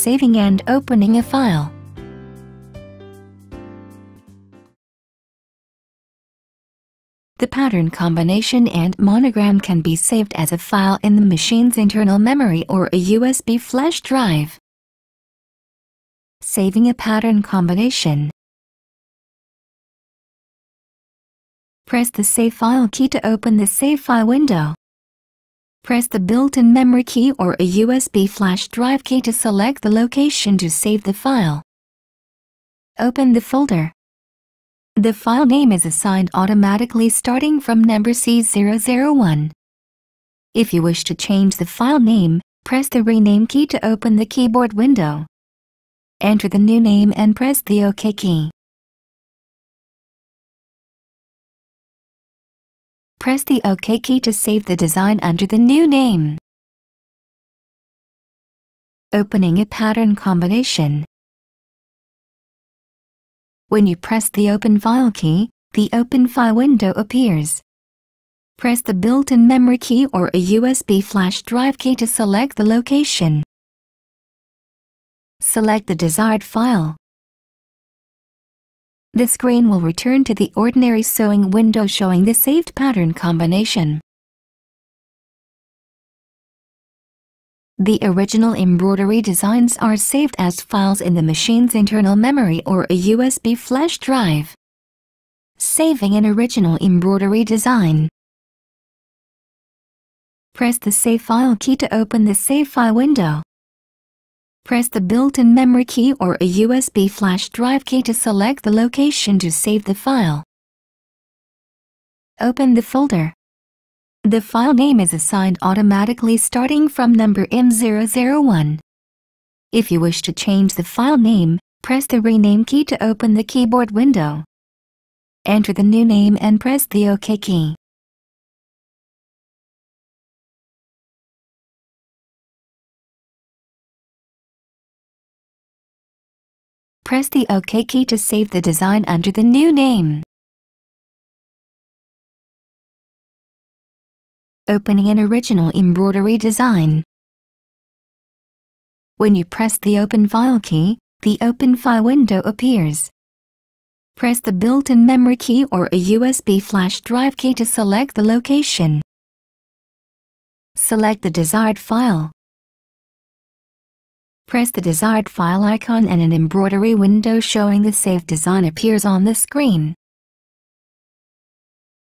saving and opening a file. The pattern combination and monogram can be saved as a file in the machine's internal memory or a USB flash drive. Saving a pattern combination. Press the Save File key to open the Save File window. Press the built-in memory key or a USB flash drive key to select the location to save the file. Open the folder. The file name is assigned automatically starting from number C001. If you wish to change the file name, press the Rename key to open the keyboard window. Enter the new name and press the OK key. Press the OK key to save the design under the new name. Opening a pattern combination. When you press the Open File key, the Open File window appears. Press the built-in memory key or a USB flash drive key to select the location. Select the desired file. The screen will return to the ordinary sewing window showing the saved pattern combination. The original embroidery designs are saved as files in the machine's internal memory or a USB flash drive. Saving an original embroidery design. Press the Save File key to open the Save File window. Press the built-in memory key or a USB flash drive key to select the location to save the file. Open the folder. The file name is assigned automatically starting from number M001. If you wish to change the file name, press the Rename key to open the keyboard window. Enter the new name and press the OK key. Press the OK key to save the design under the new name. Opening an original embroidery design. When you press the Open File key, the Open File window appears. Press the built-in memory key or a USB flash drive key to select the location. Select the desired file. Press the desired file icon and an embroidery window showing the saved design appears on the screen.